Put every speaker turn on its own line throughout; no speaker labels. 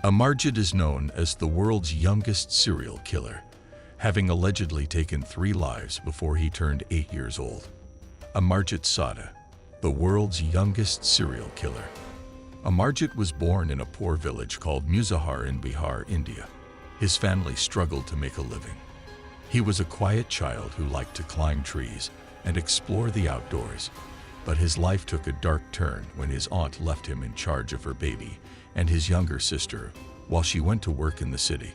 Amarjid is known as the world's youngest serial killer, having allegedly taken 3 lives before he turned 8 years old. Amarjit Sada, the world's youngest serial killer. Amarjit was born in a poor village called Muzahar in Bihar, India. His family struggled to make a living. He was a quiet child who liked to climb trees and explore the outdoors, but his life took a dark turn when his aunt left him in charge of her baby and his younger sister while she went to work in the city.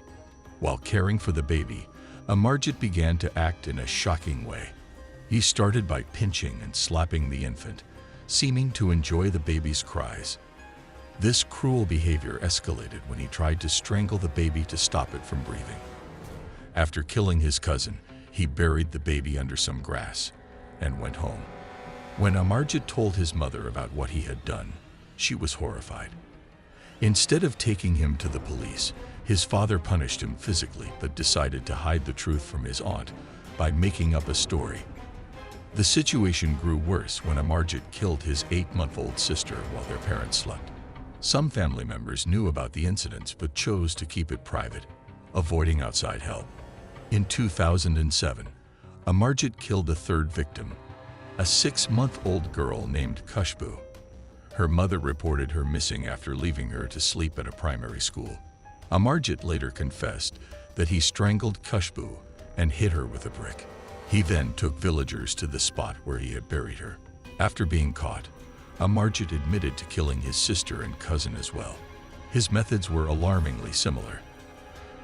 While caring for the baby, Amarjit began to act in a shocking way. He started by pinching and slapping the infant, seeming to enjoy the baby's cries. This cruel behavior escalated when he tried to strangle the baby to stop it from breathing. After killing his cousin, he buried the baby under some grass and went home. When Amarjit told his mother about what he had done, she was horrified. Instead of taking him to the police, his father punished him physically but decided to hide the truth from his aunt by making up a story. The situation grew worse when Amarjit killed his 8-month-old sister while their parents slept. Some family members knew about the incidents but chose to keep it private, avoiding outside help. In 2007, Amarjit killed a 3rd victim, a 6-month-old girl named Khushbu. Her mother reported her missing after leaving her to sleep at a primary school. Amarjit later confessed that he strangled Khushbu and hit her with a brick. He then took villagers to the spot where he had buried her. After being caught, Amarjit admitted to killing his sister and cousin as well. His methods were alarmingly similar.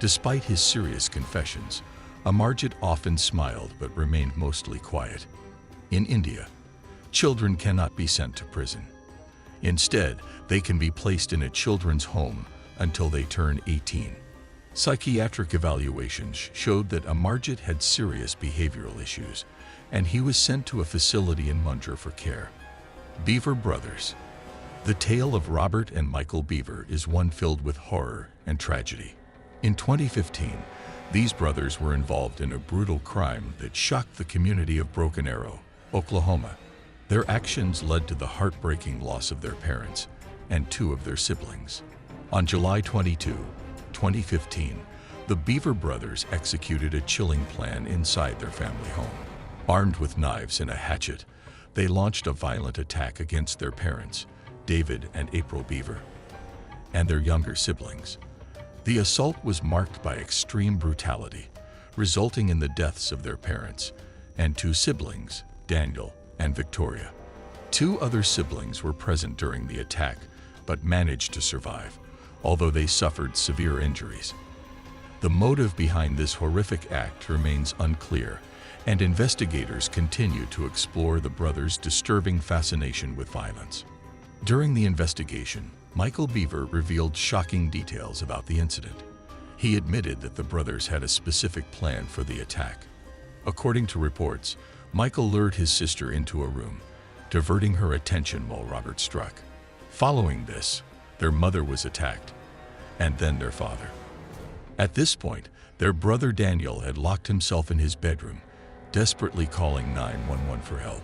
Despite his serious confessions, Amarjit often smiled but remained mostly quiet. In India, children cannot be sent to prison. Instead, they can be placed in a children's home until they turn 18. Psychiatric evaluations showed that Amarjit had serious behavioral issues, and he was sent to a facility in Mundra for care. Beaver Brothers. The tale of Robert and Michael Beaver is one filled with horror and tragedy. In 2015, these brothers were involved in a brutal crime that shocked the community of Broken Arrow, Oklahoma. Their actions led to the heartbreaking loss of their parents and 2 of their siblings. On July 22, 2015, the Beaver brothers executed a chilling plan inside their family home. Armed with knives and a hatchet, they launched a violent attack against their parents, David and April Beaver, and their younger siblings. The assault was marked by extreme brutality, resulting in the deaths of their parents and 2 siblings, Daniel and Victoria. 2 other siblings were present during the attack but managed to survive, although they suffered severe injuries. The motive behind this horrific act remains unclear, and investigators continue to explore the brothers' disturbing fascination with violence. During the investigation, Michael Beaver revealed shocking details about the incident. He admitted that the brothers had a specific plan for the attack. According to reports, Michael lured his sister into a room, diverting her attention while Robert struck. Following this, their mother was attacked, and then their father. At this point, their brother Daniel had locked himself in his bedroom, desperately calling 911 for help.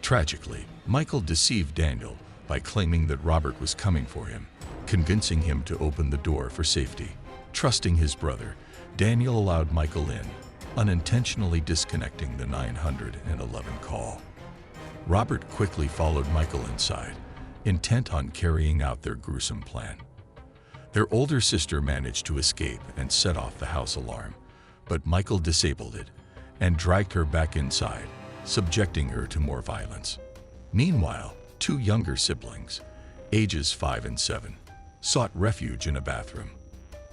Tragically, Michael deceived Daniel by claiming that Robert was coming for him, convincing him to open the door for safety. Trusting his brother, Daniel allowed Michael in, unintentionally disconnecting the 911 call. Robert quickly followed Michael inside, intent on carrying out their gruesome plan. Their older sister managed to escape and set off the house alarm, but Michael disabled it and dragged her back inside, subjecting her to more violence. Meanwhile, 2 younger siblings, ages 5 and 7, sought refuge in a bathroom.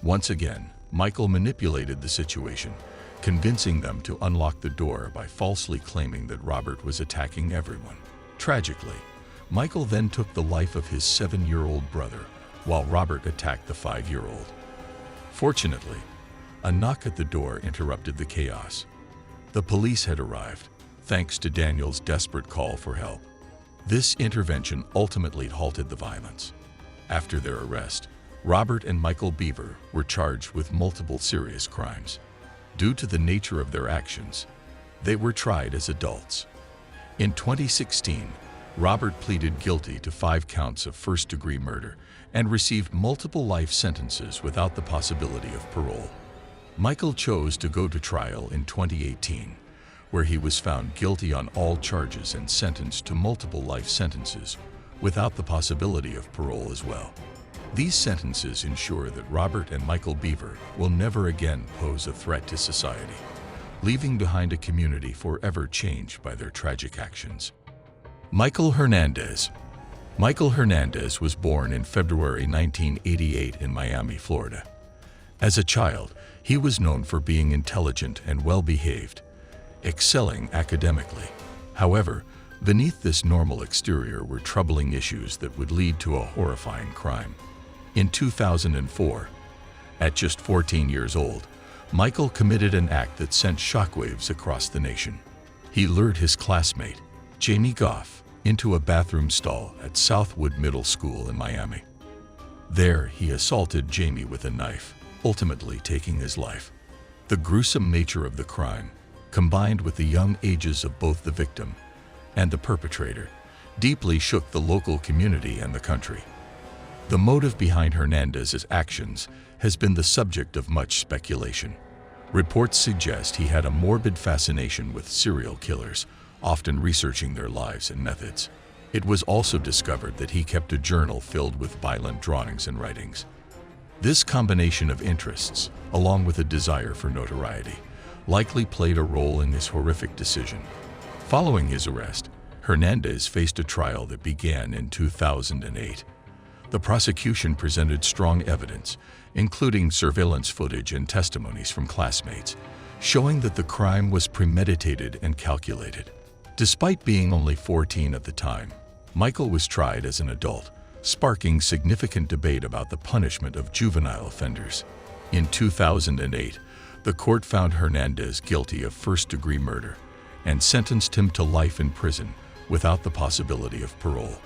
Once again, Michael manipulated the situation, convincing them to unlock the door by falsely claiming that Robert was attacking everyone. Tragically, Michael then took the life of his 7-year-old brother, while Robert attacked the 5-year-old. Fortunately, a knock at the door interrupted the chaos. The police had arrived, thanks to Daniel's desperate call for help. This intervention ultimately halted the violence. After their arrest, Robert and Michael Beaver were charged with multiple serious crimes. Due to the nature of their actions, they were tried as adults. In 2016, Robert pleaded guilty to 5 counts of first-degree murder and received multiple life sentences without the possibility of parole. Michael chose to go to trial in 2018, where he was found guilty on all charges and sentenced to multiple life sentences without the possibility of parole as well. These sentences ensure that Robert and Michael Beaver will never again pose a threat to society, leaving behind a community forever changed by their tragic actions. Michael Hernandez. Michael Hernandez was born in February 1988 in Miami, Florida. As a child, he was known for being intelligent and well-behaved, excelling academically. However, beneath this normal exterior were troubling issues that would lead to a horrifying crime. In 2004, at just 14 years old, Michael committed an act that sent shockwaves across the nation. He lured his classmate, Jamie Goff, into a bathroom stall at Southwood Middle School in Miami. There, he assaulted Jamie with a knife, ultimately taking his life. The gruesome nature of the crime, combined with the young ages of both the victim and the perpetrator, deeply shook the local community and the country. The motive behind Hernandez's actions has been the subject of much speculation. Reports suggest he had a morbid fascination with serial killers, often researching their lives and methods. It was also discovered that he kept a journal filled with violent drawings and writings. This combination of interests, along with a desire for notoriety, likely played a role in this horrific decision. Following his arrest, Hernandez faced a trial that began in 2008. The prosecution presented strong evidence, including surveillance footage and testimonies from classmates, showing that the crime was premeditated and calculated. Despite being only 14 at the time, Michael was tried as an adult, sparking significant debate about the punishment of juvenile offenders. In 2008, the court found Hernandez guilty of first-degree murder and sentenced him to life in prison without the possibility of parole.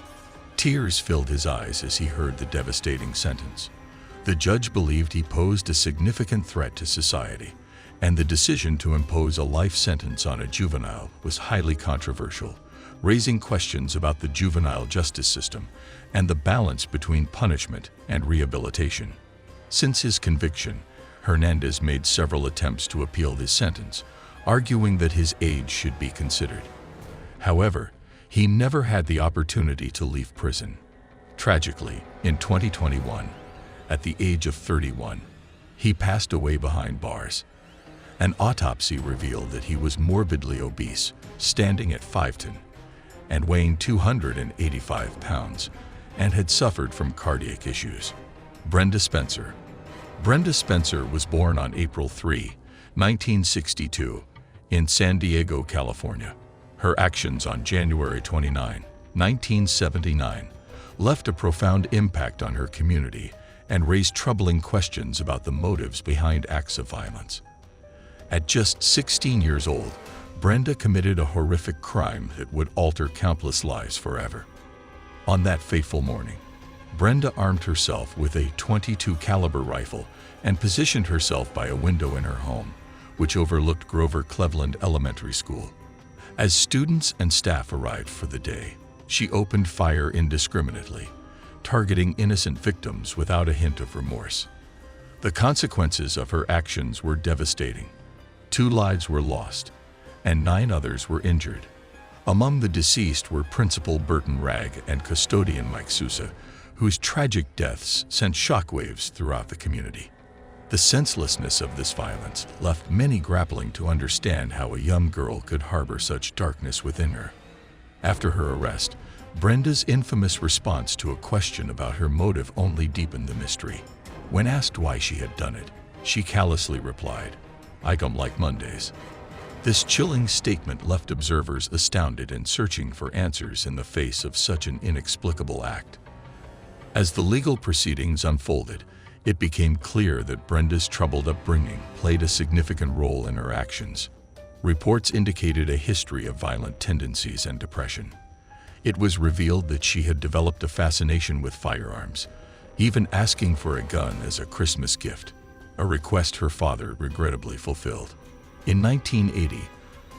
Tears filled his eyes as he heard the devastating sentence. The judge believed he posed a significant threat to society, and the decision to impose a life sentence on a juvenile was highly controversial, raising questions about the juvenile justice system and the balance between punishment and rehabilitation. Since his conviction, Hernandez made several attempts to appeal this sentence, arguing that his age should be considered. However, he never had the opportunity to leave prison. Tragically, in 2021, at the age of 31, he passed away behind bars. An autopsy revealed that he was morbidly obese, standing at 5'10", and weighing 285 pounds, and had suffered from cardiac issues. Brenda Spencer. Brenda Spencer was born on April 3, 1962, in San Diego, California. Her actions on January 29, 1979, left a profound impact on her community and raised troubling questions about the motives behind acts of violence. At just 16 years old, Brenda committed a horrific crime that would alter countless lives forever. On that fateful morning, Brenda armed herself with a .22 caliber rifle and positioned herself by a window in her home, which overlooked Grover Cleveland Elementary School. As students and staff arrived for the day, she opened fire indiscriminately, targeting innocent victims without a hint of remorse. The consequences of her actions were devastating. 2 lives were lost, and 9 others were injured. Among the deceased were Principal Burton Ragg and custodian Mike Sousa, whose tragic deaths sent shockwaves throughout the community. The senselessness of this violence left many grappling to understand how a young girl could harbor such darkness within her. After her arrest, Brenda's infamous response to a question about her motive only deepened the mystery. When asked why she had done it, she callously replied, "I don't like Mondays." This chilling statement left observers astounded and searching for answers in the face of such an inexplicable act. As the legal proceedings unfolded, it became clear that Brenda's troubled upbringing played a significant role in her actions. Reports indicated a history of violent tendencies and depression. It was revealed that she had developed a fascination with firearms, even asking for a gun as a Christmas gift, a request her father regrettably fulfilled. In 1980,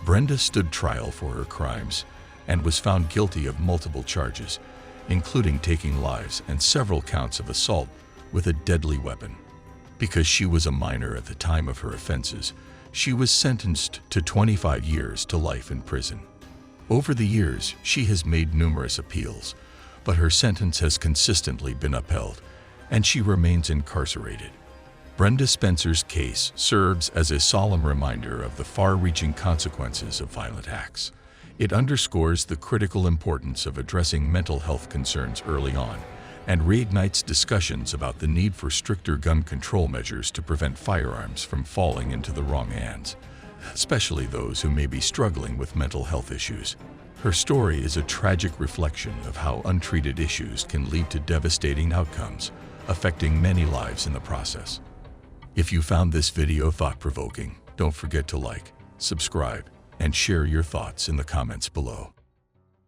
Brenda stood trial for her crimes, and was found guilty of multiple charges, including taking lives and several counts of assault with a deadly weapon. Because she was a minor at the time of her offenses, she was sentenced to 25 years to life in prison. Over the years, she has made numerous appeals, but her sentence has consistently been upheld, and she remains incarcerated. Brenda Spencer's case serves as a solemn reminder of the far-reaching consequences of violent acts. It underscores the critical importance of addressing mental health concerns early on and reignites discussions about the need for stricter gun control measures to prevent firearms from falling into the wrong hands, especially those who may be struggling with mental health issues. Her story is a tragic reflection of how untreated issues can lead to devastating outcomes, affecting many lives in the process. If you found this video thought-provoking, don't forget to like, subscribe, and share your thoughts in the comments below.